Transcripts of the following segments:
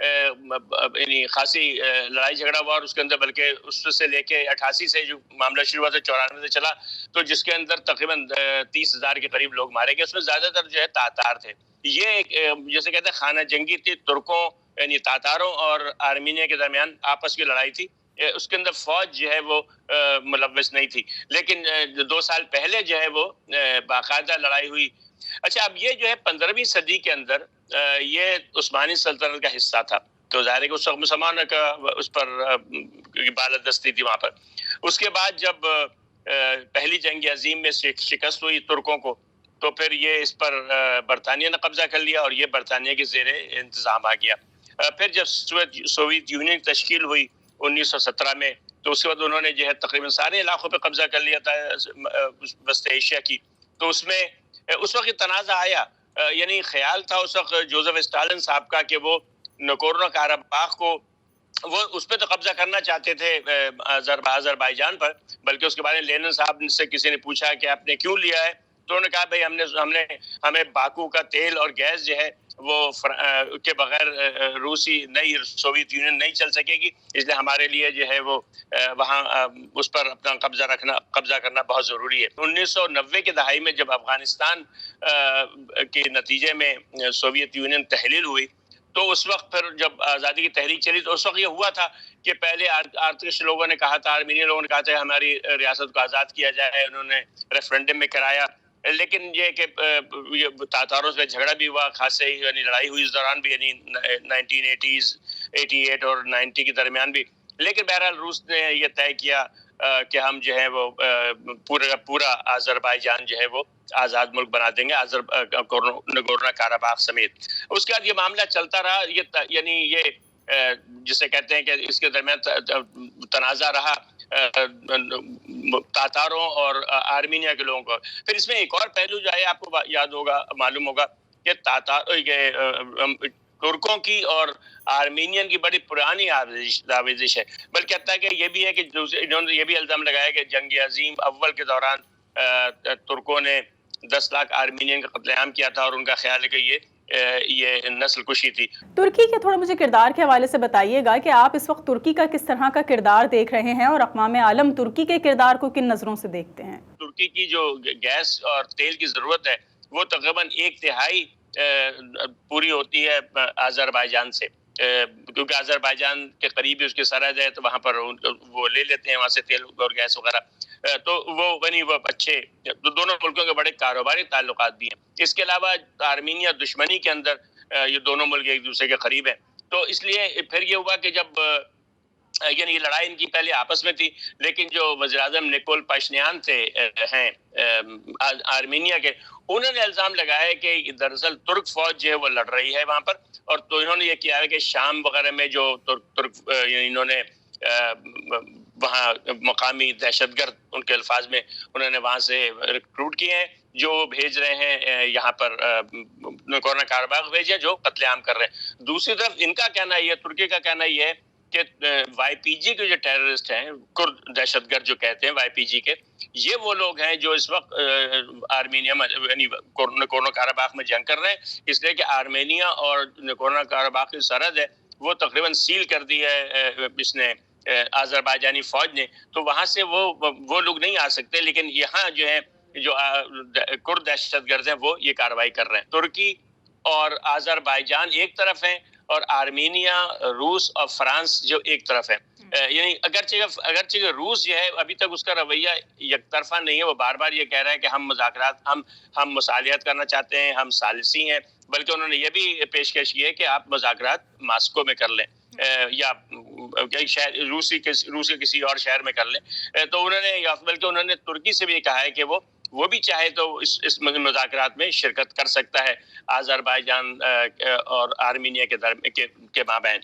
یعنی خاصی لڑائی جھگڑا ہوا، اور اس کے اندر بلکہ اس سے لے کے 88 سے جو معاملہ شروع ہوا تھا 94 سے چلا، تو جس کے اندر تقریباً 30,000 کے قریب لوگ مارے گئے. اس میں زیادہ تر جو ہے تاتار تھے. یہ ایک جیسے کہتے ہیں خانہ جنگی تھی، ترکوں یعنی تاتاروں اور آرمینیا کے درمیان آپس کی لڑائی تھی. اس کے اندر فوج جو ہے وہ ملوث نہیں تھی، لیکن 2 سال پہلے جو ہے وہ باقاعدہ لڑائی ہوئی. اچھا، اب یہ جو ہے 15ویں صدی کے اندر یہ عثمانی سلطنت کا حصہ تھا، تو ظاہر ہے کہ اس وقت مسلمانوں کا اس پر بالادستی تھی وہاں پر. اس کے بعد جب پہلی جنگ عظیم میں شکست ہوئی ترکوں کو، تو پھر یہ اس پر برطانیہ نے قبضہ کر لیا اور یہ برطانیہ کے زیر انتظام آ گیا. پھر جب سوویت یونین تشکیل ہوئی 1917 میں، تو اس کے بعد انہوں نے جو ہے تقریباً سارے علاقوں پہ قبضہ کر لیا تھا وسط ایشیا کی. تو اس میں اس وقت تنازع آیا، یعنی خیال تھا اس وقت جوزف اسٹالن صاحب کا کہ وہ نگورنو کاراباخ کو وہ اس پہ تو قبضہ کرنا چاہتے تھے آذربائیجان پر، بلکہ اس کے بارے میں لینن صاحب سے کسی نے پوچھا کہ آپ نے کیوں لیا ہے، تو انہوں نے کہا بھائی ہمیں باکو کا تیل اور گیس جو ہے وہ کے بغیر روسی نئی سوویت یونین نہیں چل سکے گی، اس لیے ہمارے لیے جو ہے وہ وہاں اس پر اپنا قبضہ کرنا بہت ضروری ہے. 1990 کے دہائی میں جب افغانستان کے نتیجے میں سوویت یونین تحلیل ہوئی، تو اس وقت پھر جب آزادی کی تحریک چلی، تو اس وقت یہ ہوا تھا کہ پہلے آرتش لوگوں نے کہا تھا، آرمینین لوگوں نے کہا تھا کہ ہماری ریاست کو آزاد کیا جائے. انہوں نے ریفرنڈم میں کرایا، لیکن یہ کہ تاتاروں سے جھگڑا بھی ہوا خاصے ہی، یعنی لڑائی ہوئی اس دوران بھی، یعنی 1980s 88 اور 90 کے درمیان بھی. لیکن بہرحال روس نے یہ طے کیا کہ ہم جو ہے وہ پورا آذربائیجان جو ہے وہ آزاد ملک بنا دیں گے، نگورنو کاراباخ سمیت. اس کے بعد یہ معاملہ چلتا رہا، یعنی یہ جسے کہتے ہیں کہ اس کے درمیان تنازع رہا تاتاروں اور آرمینیا کے لوگوں کو. پھر اس میں ایک اور پہلو جو ہے آپ کو یاد ہوگا، معلوم ہوگا کہ ترکوں کی اور آرمینین کی بڑی پرانی آویزش ہے. بلکہ حتیٰ کہ یہ بھی ہے کہ انہوں نے یہ بھی الزام لگایا کہ جنگ عظیم اول کے دوران ترکوں نے 10 لاکھ آرمینین کا قتل عام کیا تھا، اور ان کا خیال ہے کہ یہ نسل کشی تھی. ترکی کے تھوڑا مجھے کردار کے حوالے سے بتائیے گا کہ آپ اس وقت ترکی کا کس طرح کا کردار دیکھ رہے ہیں، اور اقوام عالم ترکی کے کردار کو کن نظروں سے دیکھتے ہیں؟ ترکی کی جو گیس اور تیل کی ضرورت ہے وہ تقریباً 1/3 پوری ہوتی ہے آذربائیجان سے، کیونکہ آذربائیجان کے قریب اس کی سرحد ہے، تو وہاں پر وہ لے لیتے ہیں وہاں سے تیل اور گیس وغیرہ. تو وہ اچھے دونوں ملکوں کے بڑے کاروباری تعلقات بھی ہیں. اس کے علاوہ آرمینیا دشمنی کے اندر یہ دونوں ملک ایک دوسرے کے قریب ہیں. تو اس لیے پھر یہ ہوا کہ جب یعنی یہ لڑائی ان کی پہلے آپس میں تھی، لیکن جو وزیر اعظم نکول پاشینیان ہیں آرمینیا کے، انہوں نے الزام لگایا کہ دراصل ترک فوج جو ہے وہ لڑ رہی ہے وہاں پر، اور تو انہوں نے یہ کیا ہے کہ شام وغیرہ میں جو ترک انہوں نے وہاں مقامی دہشت گرد، ان کے الفاظ میں انہوں نے وہاں سے ریکروٹ کیے ہیں، جو بھیج رہے ہیں یہاں پر نگورنو کاراباخ بھیجے، جو قتل عام کر رہے ہیں. دوسری طرف ان کا کہنا یہ، ترکی کا کہنا یہ ہے کہ وائی پی جی کے جو ٹیررسٹ ہیں، کرد دہشت گرد جو کہتے ہیں وائی پی جی کے، یہ وہ لوگ ہیں جو اس وقت آرمینیا میں یعنی نگورنو کاراباخ میں جنگ کر رہے ہیں، اس لیے کہ آرمینیا اور نگورنو کاراباخ کی سرحد ہے وہ تقریباً سیل کر دی ہے اس نے آذربائیجانی فوج نے، تو وہاں سے وہ لوگ نہیں آ سکتے. لیکن یہاں جو ہے جو کرد دہشت گرد ہیں وہ یہ کارروائی کر رہے ہیں. ترکی اور آذربائیجان ایک طرف ہیں، اور آرمینیا، روس اور فرانس جو ایک طرف ہے. یعنی اگرچہ روس جو ہے ابھی تک اس کا رویہ یک طرفہ نہیں ہے، وہ بار بار یہ کہہ رہا ہے کہ ہم مذاکرات، ہم مصالحت کرنا چاہتے ہیں، ہم ثالثی ہیں، بلکہ انہوں نے یہ بھی پیشکش کی ہے کہ آپ مذاکرات ماسکو میں کر لیں یا شہر روس کے کسی اور شہر میں کر لیں. تو انہوں نے ترکی سے بھی یہ کہا ہے کہ وہ بھی چاہے تو اس مذاکرات میں شرکت کر سکتا ہے آذربائیجان اور آرمینیا کے مابین.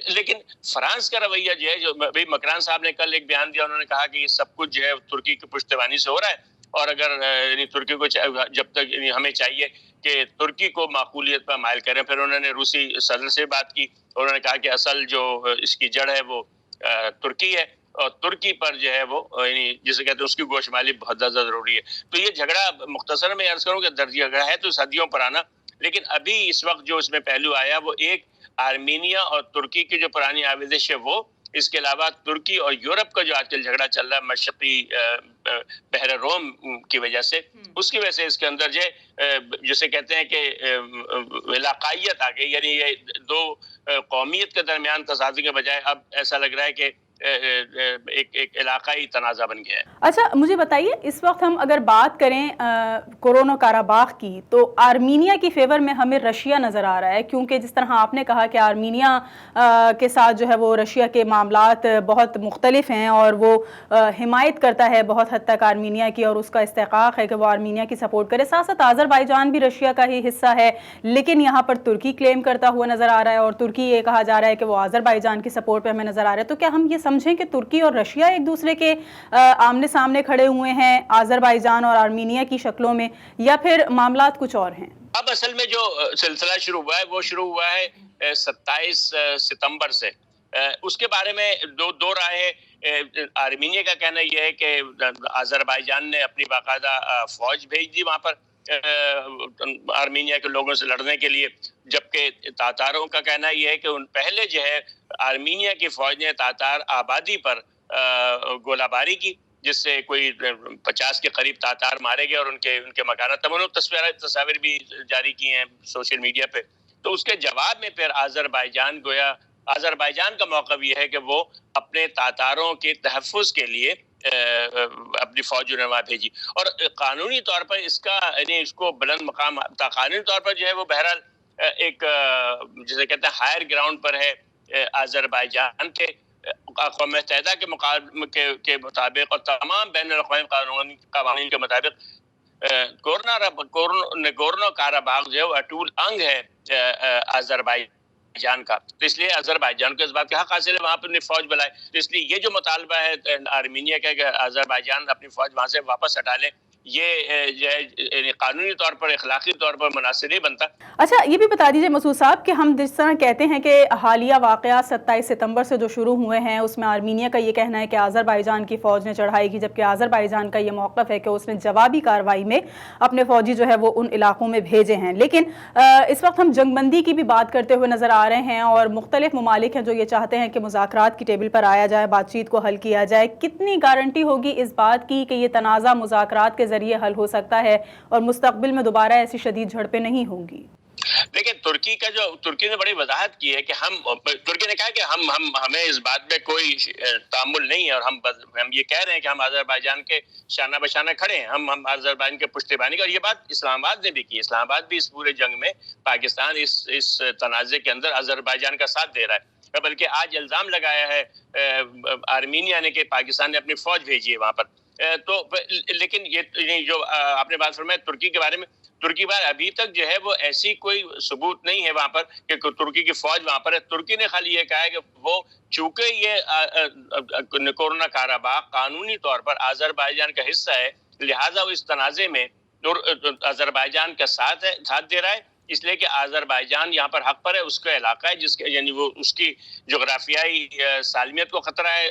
لیکن فرانس کا رویہ جو ہے، جو مکران صاحب نے کل ایک بیان دیا، انہوں نے کہا کہ یہ سب کچھ جو ہے ترکی کی پشتیبانی سے ہو رہا ہے، اور اگر یعنی ترکی کو جب تک ہمیں چاہیے کہ ترکی کو معقولیت پر مائل کریں. پھر انہوں نے روسی صدر سے بات کی، انہوں نے کہا کہ اصل جو اس کی جڑ ہے وہ ترکی ہے، اور ترکی پر جو ہے وہ یعنی جسے کہتے ہیں اس کی گوشمالی بہت زیادہ ضروری ہے. تو یہ جھگڑا مختصر میں عرض کروں کہ جھگڑا ہے تو صدیوں پرانا، لیکن ابھی اس وقت جو اس میں پہلو آیا وہ ایک آرمینیا اور ترکی کی جو پرانی آویزش ہے وہ، اس کے علاوہ ترکی اور یورپ کا جو آج کل جھگڑا چل رہا ہے مشرقی بحر روم کی وجہ سے، اس کی وجہ سے اس کے اندر جسے کہتے ہیں کہ علاقائیت آ گئی، یعنی یہ دو قومیت کے درمیان تصادم کے بجائے اب ایسا لگ رہا ہے کہ ایک علاقائی تنازع بن گیا ہے۔ اچھا مجھے بتائیے، اس وقت ہم اگر بات کریں نگورنو کاراباخ کی، تو آرمینیا کی فیور میں ہمیں رشیا نظر آ رہا ہے، کیونکہ جس طرح آپ نے کہا کہ آرمینیا کے ساتھ جو ہے وہ رشیا کے معاملات بہت مختلف ہیں اور وہ حمایت کرتا ہے بہت حد تک آرمینیا کی، اور اس کا استحقاق ہے کہ وہ آرمینیا کی سپورٹ کرے۔ ساتھ ساتھ آذربائیجان بھی رشیا کا ہی حصہ ہے، لیکن یہاں پر ترکی کلیم کرتا ہوا نظر آ رہا ہے، اور ترکی یہ کہا جا رہا ہے کہ وہ آذربائیجان کی سپورٹ پہ ہمیں نظر آ رہا ہے۔ تو کیا ہم یہ سمجھیں کہ ترکی اور رشیا ایک دوسرے کے آمنے سامنے کھڑے ہوئے ہیں آذربائیجان اور آرمینیا کی شکلوں میں، یا پھر معاملات کچھ اور ہیں؟ اب اصل میں جو سلسلہ شروع ہوا ہے وہ شروع ہوا ہے 27 ستمبر سے۔ اس کے بارے میں دو رائے ہیں۔ آرمینیا کا کہنا یہ ہے کہ آذربائیجان نے اپنی باقاعدہ فوج بھیج دی وہاں پر آرمینیا کے لوگوں سے لڑنے کے لیے، جبکہ تاتاروں کا کہنا یہ ہے کہ پہلے جو ہے آرمینیا کی فوج نے تاتار آبادی پر گولہ باری کی، جس سے کوئی 50 کے قریب تاتار مارے گئے اور ان کے مکانات تمام تصاویر بھی جاری کی ہیں سوشل میڈیا پہ۔ تو اس کے جواب میں پھر آذربائیجان کا موقف یہ ہے کہ وہ اپنے تاتاروں کے تحفظ کے لیے اپنی فوج نے وہاں بھیجی، اور قانونی طور پر اس کا یعنی اس کو بلند مقام قانونی طور پر جو ہے وہ بہرحال ایک جسے کہتے ہیں ہائر گراؤنڈ پر ہے آذربائیجان کے اقوام متحدہ کے مطابق اور تمام بین الاقوامی قوانین کے مطابق نگورنو کاراباخ جو ہے وہ اٹول انگ ہے آذربائیجان کا، تو اس لیے آذربائیجان کو اس بات کا حق حاصل ہے وہاں پر اپنی فوج بلائے۔ تو اس لیے یہ جو مطالبہ ہے آرمینیا کا کہ آذربائیجان اپنی فوج وہاں سے واپس ہٹا لے، یہ جو ہے قانونی طور پر اخلاقی طور پر مناسب نہیں بنتا۔ اچھا یہ بھی بتا دیجئے مسعود صاحب کہ ہم جس طرح کہتے ہیں کہ حالیہ واقعات 27 ستمبر سے جو شروع ہوئے ہیں، اس میں آرمینیا کا یہ کہنا ہے کہ آذربائیجان کی فوج نے چڑھائی کی، جبکہ آذربائیجان کا یہ موقف ہے کہ اس نے جوابی کارروائی میں اپنے فوجی جو ہے وہ ان علاقوں میں بھیجے ہیں۔ لیکن اس وقت ہم جنگ بندی کی بھی بات کرتے ہوئے نظر آ رہے ہیں، اور مختلف ممالک ہیں جو یہ چاہتے ہیں کہ مذاکرات کی ٹیبل پر آیا جائے، بات چیت کو حل کیا جائے۔ کتنی گارنٹی ہوگی اس بات کی کہ یہ تنازع مذاکرات کے ذریعے حل ہو سکتا ہے اور مستقبل میں دوبارہ ایسی شدید جھڑپیں نہیں ہوں گی؟ دیکھیں ترکی نے بڑی وضاحت کی ہے کہ ترکی نے کہا کہ ہمیں اس بات میں کوئی تعامل نہیں ہے، اور ہم یہ کہہ رہے ہیں کہ ہم آذربائیجان کے شانہ بشانہ کھڑے ہیں، ہم آذربائیجان کے پشتیبانی کا، اور یہ بات اسلام آباد نے بھی کی۔ اسلام آباد بھی اس پورے جنگ میں پاکستان اس تنازع کے اندر آذربائیجان کا ساتھ دے رہا ہے، بلکہ آج الزام لگایا ہے آرمینیا نے کہ پاکستان نے اپنی فوج بھیجی ہے وہاں پر۔ تو لیکن یہ جو آپ نے بات فرمائی ترکی کے بارے میں، ترکی بار ابھی تک جو ہے وہ ایسی کوئی ثبوت نہیں ہے وہاں پر کہ ترکی کی فوج وہاں پر ہے۔ ترکی نے خالی یہ کہا ہے کہ وہ چونکہ یہ نگورنو کاراباخ قانونی طور پر آذربائیجان کا حصہ ہے، لہٰذا وہ اس تنازع میں آذربائیجان کا ساتھ دے رہا ہے، اس لیے کہ آذربائیجان یہاں پر حق پر ہے، اس کا علاقہ ہے جس کے یعنی وہ اس کی جغرافیائی سالمیت کو خطرہ ہے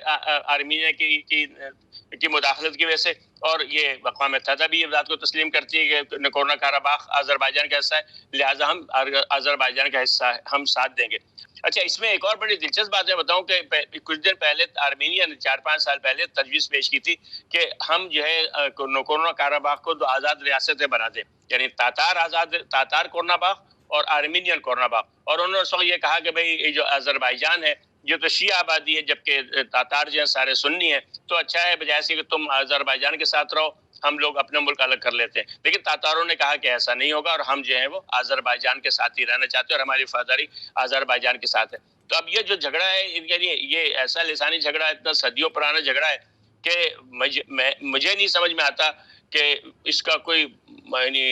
آرمینیا کی مداخلت کی وجہ سے، اور یہ اقوام متحدہ بھی یہ بات کو تسلیم کرتی ہے کہ نگورنو کاراباخ آذربائیجان کا حصہ ہے، لہٰذا ہم آذربائیجان کا حصہ ہم ساتھ دیں گے۔ اچھا اس میں ایک اور بڑی دلچسپ بات ہے بتاؤں کہ کچھ دن پہلے آرمینیا نے 4-5 سال پہلے تجویز پیش کی تھی کہ ہم جو ہے نگورنو کاراباخ کو 2 آزاد ریاستیں بنا دیں، یعنی تاتار کورناباخ اور آرمینین کورناباخ، اور انہوں نے اس وقت یہ کہا کہ بھئی یہ جو آذربائیجان ہے یہ تو شیعہ آبادی ہے، جبکہ تاتار جو ہیں سارے سنی ہیں، تو اچھا ہے بجائے سے کہ تم آذربائیجان کے ساتھ رہو، ہم لوگ اپنا ملک الگ کر لیتے ہیں۔ لیکن تاتاروں نے کہا کہ ایسا نہیں ہوگا، اور ہم جو ہیں وہ آذربائیجان کے ساتھ ہی رہنا چاہتے ہیں، اور ہماری وفاداری آذربائیجان کے ساتھ ہے۔ تو اب یہ جو جھگڑا ہے، یعنی یہ ایسا لسانی جھگڑا ہے، اتنا صدیوں پرانا جھگڑا ہے کہ مجھے نہیں سمجھ میں آتا کہ اس کا کوئی یعنی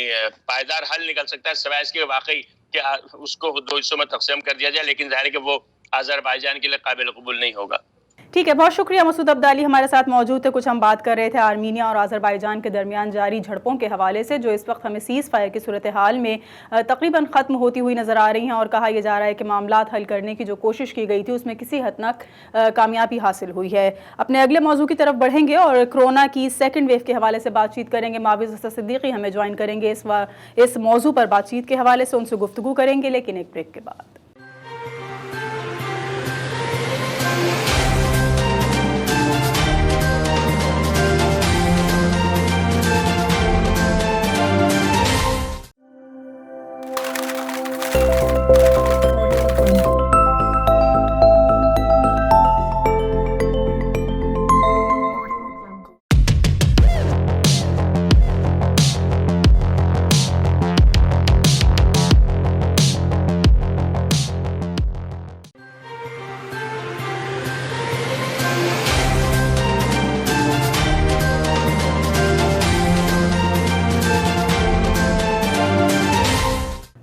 پائیدار حل نکل سکتا ہے، سوائے اس کے واقعی کہ اس کو 2 حصوں میں تقسیم کر دیا جائے، لیکن ظاہر ہے کہ وہ آذربائیجان کے لیے قابل قبول نہیں ہوگا۔ ٹھیک ہے، بہت شکریہ مسعود عبدالی ہمارے ساتھ موجود تھے۔ کچھ ہم بات کر رہے تھے آرمینیا اور آذربائیجان کے درمیان جاری جھڑپوں کے حوالے سے، جو اس وقت ہمیں سیز فائر کی صورتحال میں تقریباً ختم ہوتی ہوئی نظر آ رہی ہیں، اور کہا یہ جا رہا ہے کہ معاملات حل کرنے کی جو کوشش کی گئی تھی اس میں کسی حد تک کامیابی حاصل ہوئی ہے۔ اپنے اگلے موضوع کی طرف بڑھیں گے اور کورونا کی سیکنڈ ویو کے حوالے سے بات چیت کریں گے۔ معاوض حسن صدیقی ہمیں جوائن کریں گے اس موضوع پر بات چیت کے حوالے سے، ان سے گفتگو کریں گے، لیکن ایک بریک کے بعد۔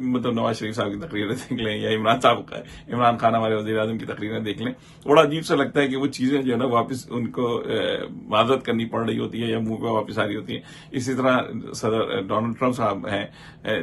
مطلب نواز شریف صاحب کی تقریریں دیکھ لیں یا عمران خان ہمارے وزیر اعظم کی تقریریں دیکھ لیں، بڑا عجیب سا لگتا ہے کہ وہ چیزیں جو ہے نا واپس ان کو معذرت کرنی پڑ رہی ہوتی ہے یا منہ پہ واپس آ رہی ہوتی ہے. اسی طرح صدر ڈونلڈ ٹرمپ صاحب ہیں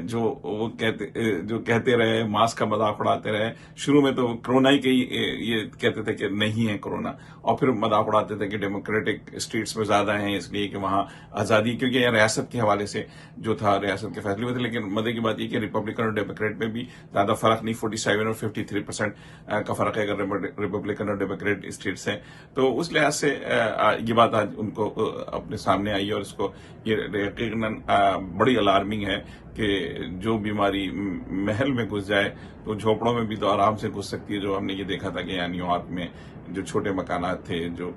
جو کہتے رہے، ماسک کا مذاق اڑاتے رہے. شروع میں تو کرونا ہی یہ کہتے تھے کہ نہیں ہے کرونا، اور پھر مذاق اڑاتے تھے کہ ڈیموکریٹک اسٹیٹس میں زیادہ ہیں اس لیے کہ وہاں آزادی، کیونکہ یہ ریاست کے حوالے سے جو تھا ریاست کے فیصلے ہوئے تھے. لیکن مزے کی بات یہ کہ ریپبلکن اور ڈیموکریٹ میں بھی زیادہ فرق نہیں، 47 اور 53% کا فرق ہے اگر ریپبلکن اور ڈیموکریٹ اسٹیٹس ہیں. تو اس لحاظ سے یہ بات آج ان کو اپنے سامنے آئی، اور اس کو یہ یقیناً بڑی الارمنگ ہے کہ جو بیماری محل میں گھس جائے تو جھوپڑوں میں بھی تو آرام سے گھس سکتی ہے. جو ہم نے یہ دیکھا تھا کہ یہاں نیو یارک میں جو چھوٹے مکانات تھے، جو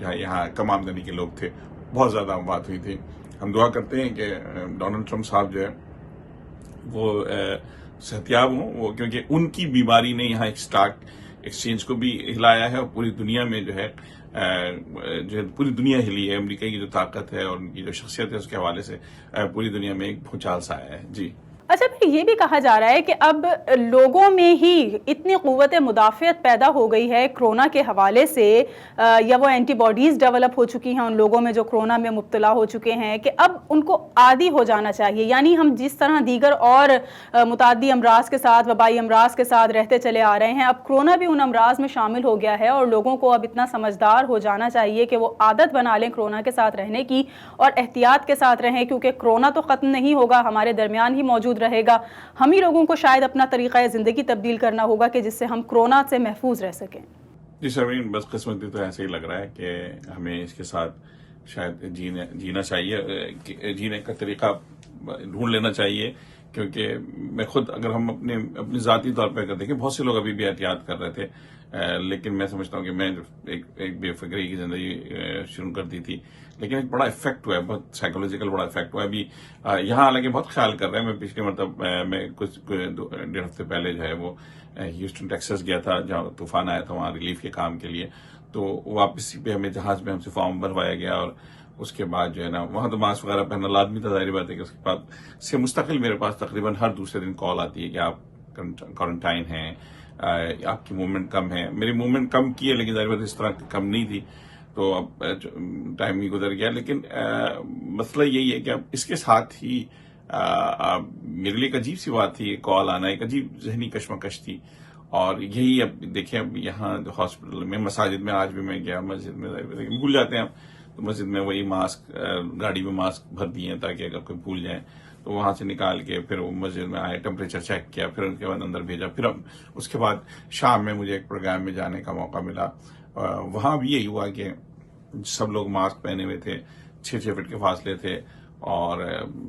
یہاں کم آمدنی کے لوگ تھے، بہت زیادہ بات ہوئی تھی. ہم دعا کرتے ہیں کہ ڈونلڈ ٹرمپ صاحب جو ہے وہ صحتیاب ہوں، وہ کیونکہ ان کی بیماری نے یہاں ایک اسٹاک ایکسچینج کو بھی ہلایا ہے، اور پوری دنیا میں جو ہے پوری دنیا ہلی ہے. امریکہ کی جو طاقت ہے اور ان کی جو شخصیت ہے اس کے حوالے سے پوری دنیا میں ایک بھونچال سا آیا ہے. جی اچھا، پھر یہ بھی کہا جا رہا ہے کہ اب لوگوں میں ہی اتنی قوت مدافعت پیدا ہو گئی ہے کرونا کے حوالے سے، یا وہ اینٹی باڈیز ڈیولپ ہو چکی ہیں ان لوگوں میں جو کرونا میں مبتلا ہو چکے ہیں، کہ اب ان کو عادی ہو جانا چاہیے. یعنی ہم جس طرح دیگر اور متعدی امراض کے ساتھ، وبائی امراض کے ساتھ رہتے چلے آ رہے ہیں، اب کرونا بھی ان امراض میں شامل ہو گیا ہے، اور لوگوں کو اب اتنا سمجھدار ہو جانا چاہیے کہ وہ عادت بنا لیں کرونا کے ساتھ رہنے کی، اور احتیاط کے ساتھ رہیں، کیونکہ کرونا تو ختم نہیں ہوگا، ہمارے درمیان ہی موجود رہے گا. ہم ہی لوگوں کو شاید اپنا طریقہ زندگی تبدیل کرنا ہوگا کہ جس سے ہم کرونا سے محفوظ رہ سکیں. جی شرمین، بس قسمتی تو ایسے ہی لگ رہا ہے کہ ہمیں اس کے ساتھ شاید جینا چاہیے، جینے کا طریقہ ڈھونڈ لینا چاہیے. کیونکہ میں خود اگر ہم اپنے ذاتی طور پہ دیکھیں، بہت سے لوگ ابھی بھی احتیاط کر رہے تھے، لیکن میں سمجھتا ہوں کہ میں ایک بے فکری کی زندگی شروع کر دی تھی، لیکن ایک بڑا افیکٹ ہوا ہے، بہت سائیکولوجیکل بڑا افیکٹ ہوا ہے. ابھی یہاں حالانکہ بہت خیال کر رہے ہیں. میں پچھلی مرتبہ میں کچھ 1.5 ہفتے پہلے جو ہے وہ ہیوسٹن ٹیکساس گیا تھا، جہاں طوفان آیا تھا، وہاں ریلیف کے کام کے لیے. تو واپسی پہ ہمیں جہاز میں ہم سے فارم بھروایا گیا، اور اس کے بعد جو ہے نا وہاں تو ماسک وغیرہ پہننا لازمی تھا. ظاہر بات ہے کہ اس کے بعد سے مستقل میرے پاس تقریباً ہر دوسرے دن کال آتی ہے کہ آپ کوارنٹائن ہیں، آپ کی موومنٹ کم ہے. میری موومنٹ کم کی ہے، لیکن ظاہر بات اس طرح کم نہیں تھی، تو اب ٹائم ہی گزر گیا. لیکن مسئلہ یہی ہے کہ اب اس کے ساتھ ہی میرے لیے ایک عجیب سی بات تھی، کال آنا ایک عجیب ذہنی کشمکش تھی. اور یہی اب دیکھیں، اب یہاں جو ہاسپٹل میں، مساجد میں آج بھی میں گیا، مسجد میں بھول جاتے ہیں تو مسجد میں وہی ماسک، گاڑی میں ماسک بھر دیے ہیں تاکہ اگر کوئی بھول جائیں تو وہاں سے نکال کے پھر وہ مسجد میں آئے، ٹیمپریچر چیک کیا، پھر ان کے بعد اندر بھیجا. پھر اس کے بعد شام میں مجھے ایک پروگرام میں جانے کا موقع ملا. وہاں بھی یہی ہوا کہ سب لوگ ماسک پہنے ہوئے تھے، 6 فٹ کے فاصلے تھے، اور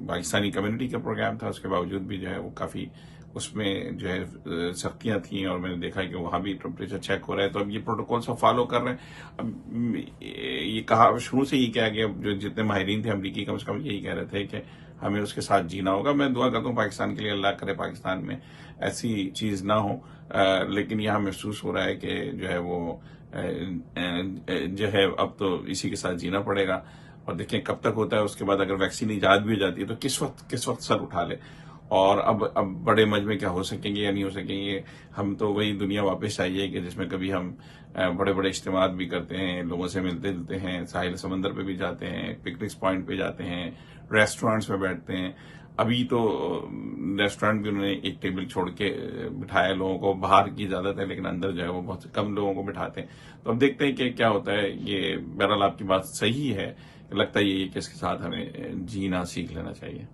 پاکستانی کمیونٹی کا پروگرام تھا. اس کے باوجود بھی جو ہے وہ کافی اس میں جو ہے سختیاں تھیں، اور میں نے دیکھا کہ وہاں بھی ٹیمپریچر چیک ہو رہا ہے. تو اب یہ پروٹوکول سب فالو کر رہے ہیں. اب یہ کہا شروع سے یہ کیا کہ جو جتنے ماہرین تھے امریکی، کم از کم یہی کہہ رہے تھے کہ ہمیں اس کے ساتھ جینا ہوگا. میں دعا کرتا ہوں پاکستان کے لیے، اللہ کرے پاکستان میں ایسی چیز نہ ہو. لیکن یہاں محسوس ہو رہا ہے کہ جو ہے وہ جو ہے اب تو اسی کے ساتھ جینا پڑے گا. اور دیکھیں کب تک ہوتا ہے. اس کے بعد اگر ویکسین ایجاد بھی ہو جاتی ہے تو کس وقت سر اٹھا لے. اور اب بڑے مجمع کیا ہو سکیں گے یا نہیں ہو سکیں گے. ہم تو وہی دنیا واپس چاہیے کہ جس میں کبھی ہم بڑے بڑے اجتماعات بھی کرتے ہیں، لوگوں سے ملتے جلتے ہیں، ساحل سمندر پہ بھی جاتے ہیں، پکنک پوائنٹ پہ جاتے ہیں، ریسٹورینٹس میں بیٹھتے ہیں. ابھی تو ریسٹورینٹ بھی انہوں نے ایک ٹیبل چھوڑ کے بٹھایا لوگوں کو. باہر کی اجازت ہے لیکن اندر جو ہے وہ بہت کم لوگوں کو بٹھاتے ہیں. تو اب دیکھتے ہیں کہ کیا ہوتا ہے. یہ بہرحال آپ کی بات صحیح ہے، لگتا ہے یہ کہ اس کے ساتھ ہمیں جینا سیکھ لینا چاہیے.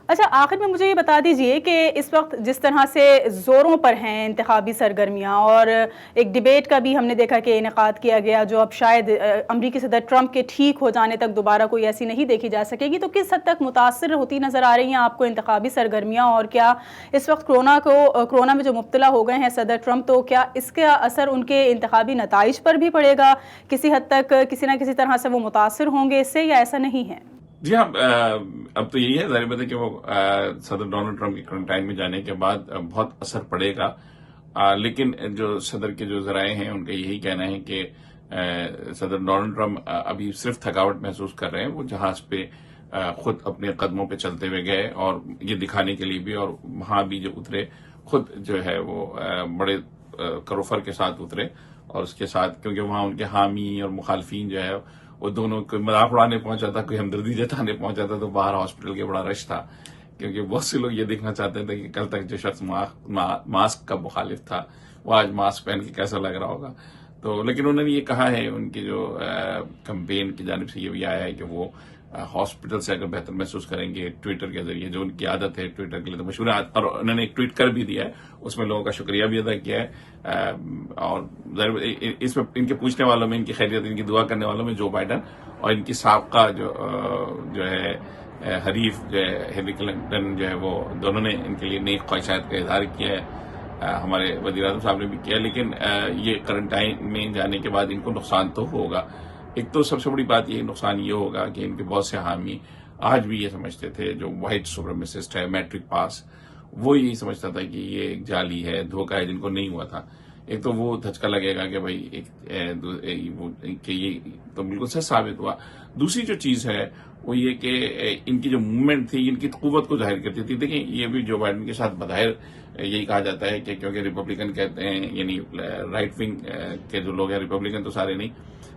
اچھا، آخر میں مجھے یہ بتا دیجئے کہ اس وقت جس طرح سے زوروں پر ہیں انتخابی سرگرمیاں، اور ایک ڈیبیٹ کا بھی ہم نے دیکھا کہ انعقاد کیا گیا، جو اب شاید امریکی صدر ٹرمپ کے ٹھیک ہو جانے تک دوبارہ کوئی ایسی نہیں دیکھی جا سکے گی. تو کس حد تک متاثر ہوتی نظر آ رہی ہیں آپ کو انتخابی سرگرمیاں؟ اور کیا اس وقت کرونا میں جو مبتلا ہو گئے ہیں صدر ٹرمپ، تو کیا اس کا اثر ان کے انتخابی نتائج پر بھی پڑے گا؟ کسی حد تک کسی نہ کسی طرح سے وہ متاثر ہوں گے اس سے، یا ایسا نہیں ہے؟ جی ہاں، اب تو یہی ہے ظاہر بات ہے کہ وہ صدر ڈونلڈ ٹرمپ کی کوارنٹائن میں جانے کے بعد بہت اثر پڑے گا. لیکن جو صدر کے جو ذرائع ہیں ان کا یہی کہنا ہے کہ صدر ڈونلڈ ٹرمپ ابھی صرف تھکاوٹ محسوس کر رہے ہیں. وہ جہاز پہ خود اپنے قدموں پہ چلتے ہوئے گئے اور یہ دکھانے کے لیے بھی، اور وہاں بھی جو اترے خود جو ہے وہ بڑے کروفر کے ساتھ اترے، اور اس کے ساتھ کیونکہ وہاں ان کے حامی اور مخالفین جو ہے وہ دونوں کوئی مذاق اڑانے پہنچا تھا، کوئی ہمدردی جتانے پہنچا تھا، تو باہر ہاسپٹل کے بڑا رش تھا، کیونکہ بہت سے لوگ یہ دیکھنا چاہتے تھے کہ کل تک جو شخص ماسک کا مخالف تھا وہ آج ماسک پہن کے کیسا لگ رہا ہوگا. تو لیکن انہوں نے یہ کہا ہے، ان کی جو کمپین کی جانب سے یہ بھی آیا ہے کہ وہ ہاسپٹل سے اگر بہتر محسوس کریں گے ٹویٹر کے ذریعے، جو ان کی عادت ہے ٹویٹر کے لیے تو مشہور ہے، اور انہوں نے ایک ٹویٹ کر بھی دیا ہے، اس میں لوگوں کا شکریہ بھی ادا کیا ہے. اور اس میں ان کے پوچھنے والوں میں، ان کی خیریت، ان کی دعا کرنے والوں میں جو بائیڈن اور ان کی سابقہ جو ہے حریف جو ہے ہیلری کلنٹن جو ہے، وہ دونوں نے ان کے لیے نیک خواہشات کا اظہار کیا ہے. ہمارے وزیر اعظم صاحب نے بھی کیا، لیکن یہ کرنٹائن میں جانے کے بعد ان کو نقصان تو ہوگا. ایک تو سب سے بڑی بات یہ نقصان یہ ہوگا کہ ان کے بہت سے حامی آج بھی یہ سمجھتے تھے، جو وائٹ سپریمیسسٹ ہے، میٹرک پاس، وہ یہی سمجھتا تھا کہ یہ ایک جعلی ہے، دھوکہ ہے، جن کو نہیں ہوا تھا. ایک تو وہ دھچکا لگے گا کہ بھائی کہ یہ تو بالکل سچ ثابت ہوا. دوسری جو چیز ہے وہ یہ کہ ان کی جو موومنٹ تھی، ان کی قوت کو ظاہر کرتی تھی. دیکھیں یہ بھی جو بائیڈن کے ساتھ بظاہر یہی کہا جاتا ہے کہ کیونکہ ریپبلکن کہتے ہیں، یعنی رائٹ ونگ کے جو لوگ ہیں، ریپبلکن تو سارے نہیں،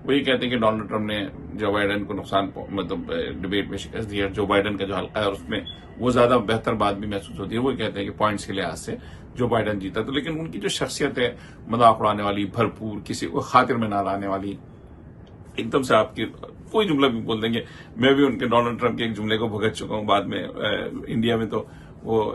وہ یہ کہتے ہیں کہ ڈونلڈ ٹرمپ نے جو بائیڈن کو نقصان مطلب ڈبیٹ میں شکست دی ہے. جو بائیڈن کا جو حلقہ ہے اور اس میں وہ زیادہ بہتر بات بھی محسوس ہوتی ہے. وہ کہتے ہیں کہ پوائنٹس کے لحاظ سے جو بائیڈن جیتا. تو لیکن ان کی جو شخصیت ہے مذاق اڑانے والی، بھرپور، کسی کو خاطر میں نہ لانے والی، ایک دم سے آپ کی کوئی جملہ بھی بول دیں گے. میں بھی ان کے ڈونلڈ ٹرمپ کے ایک جملے کو بھگت چکا ہوں بعد میں. انڈیا میں تو وہ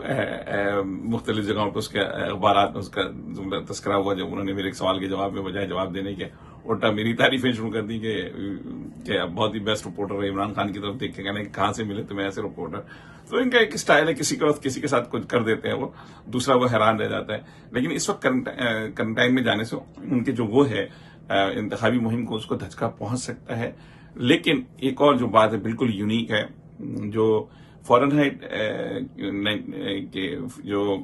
مختلف جگہوں پہ اس کے اخبارات میں اس کا جملہ تذکرہ ہوا، جب انہوں نے میرے ایک سوال کے جواب میں بجائے جواب دینے کے الٹا میری تعریفیں شروع کر دی کہ اب بہت ہی بیسٹ رپورٹر ہے. عمران خان کی طرف دیکھ کے کہنا کہ کہاں سے ملے تمہیں ایسے رپورٹر. تو ان کا ایک اسٹائل ہے، کسی کے وقت کسی کے ساتھ کچھ کر دیتے ہیں وہ، دوسرا وہ حیران رہ جاتا ہے. لیکن اس وقت کرنٹائن میں جانے سے ان کے جو وہ ہے انتخابی مہم کو، اس کو دھچکا پہنچ سکتا ہے. لیکن ایک اور جو بات ہے بالکل یونیک ہے، جو فارنہائٹ کے جو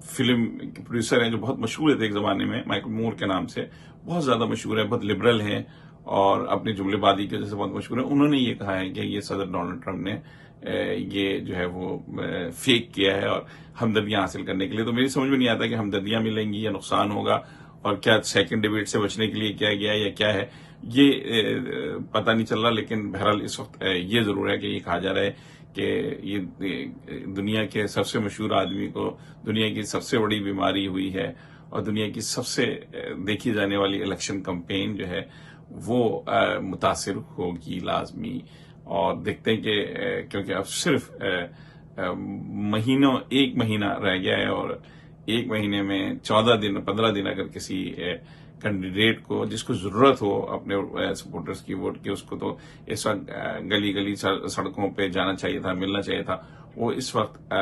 فلم پروڈیوسر ہیں، جو بہت مشہور تھے ایک زمانے میں، مائیکل مور کے نام سے، بہت زیادہ مشہور ہے، بہت لبرل ہیں اور اپنی جملے بازی کی وجہ سے بہت مشہور ہے. انہوں نے یہ کہا ہے کہ یہ صدر ڈونلڈ ٹرمپ نے یہ جو ہے وہ فیک کیا ہے اور ہمدردیاں حاصل کرنے کے لیے. تو میری سمجھ میں نہیں آتا کہ ہمدردیاں ملیں گی یا نقصان ہوگا، اور کیا سیکنڈ ڈیبیٹ سے بچنے کے لیے کیا گیا یا کیا ہے، یہ پتہ نہیں چل رہا. لیکن بہرحال اس وقت یہ ضرور ہے کہ یہ کہا جا رہا ہے کہ یہ دنیا کے سب سے مشہور آدمی کو دنیا کی سب سے بڑی بیماری ہوئی ہے، اور دنیا کی سب سے دیکھی جانے والی الیکشن کمپین جو ہے وہ متاثر ہوگی لازمی. اور دیکھتے ہیں کہ کیونکہ اب صرف ایک مہینہ رہ گیا ہے، اور ایک مہینے میں 15 دن اگر کسی کینڈیڈیٹ کو، جس کو ضرورت ہو اپنے سپورٹرز کی ووٹ کی، اس کو تو اس وقت گلی گلی سڑکوں پہ جانا چاہیے تھا، ملنا چاہیے تھا. وہ اس وقت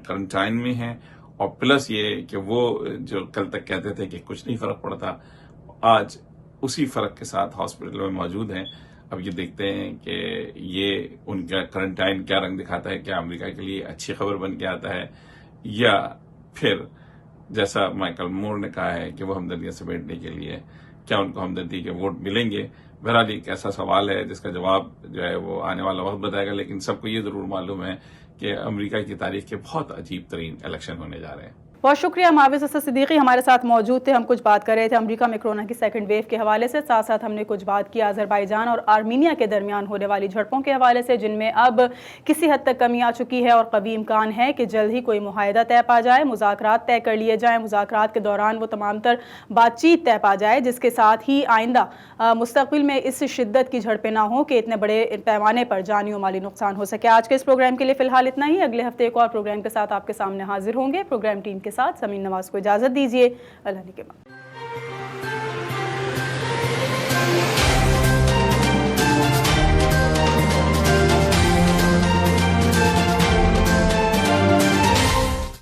کرنٹائن میں ہیں. اور پلس یہ کہ وہ جو کل تک کہتے تھے کہ کچھ نہیں فرق پڑتا، آج اسی فرق کے ساتھ ہاسپٹل میں موجود ہیں. اب یہ دیکھتے ہیں کہ یہ ان کا کرنٹائن کیا رنگ دکھاتا ہے. کیا امریکہ کے لیے اچھی خبر بن کے آتا ہے، یا پھر جیسا مائیکل مور نے کہا ہے کہ وہ ہمدردیاں سمیٹنے کے لیے، کیا ان کو ہمدردی کے ووٹ ملیں گے. بہرحال ایک ایسا سوال ہے جس کا جواب جو ہے وہ آنے والا وقت بتائے گا. لیکن سب کو یہ ضرور معلوم ہے کہ امریکہ کی تاریخ کے بہت عجیب ترین الیکشن ہونے جا رہے ہیں. بہت شکریہ معاوض اسد صدیقی، ہمارے ساتھ موجود تھے. ہم کچھ بات کر رہے تھے امریکہ میں کرونا کی سیکنڈ ویو کے حوالے سے، ساتھ ساتھ ہم نے کچھ بات کی آذربائیجان اور آرمینیا کے درمیان ہونے والی جھڑپوں کے حوالے سے، جن میں اب کسی حد تک کمی آ چکی ہے اور قوی امکان ہے کہ جلد ہی کوئی معاہدہ طے پا جائے، مذاکرات طے کر لیے جائیں. مذاکرات کے دوران وہ تمام تر بات چیت طے پا جائے جس کے ساتھ ہی آئندہ مستقبل میں اس شدت کی جھڑپیں نہ ہوں کہ اتنے بڑے پیمانے پر جانی و مالی نقصان ہو سکے. آج کے اس پروگرام کے لیے فی الحال اتنا ہی. اگلے ہفتے ایک اور پروگرام کے ساتھ آپ کے سامنے حاضر ہوں گے. پروگرام ٹیم کے ساتھ سمین نواز کو اجازت دیجیے. اللہ کے بعد.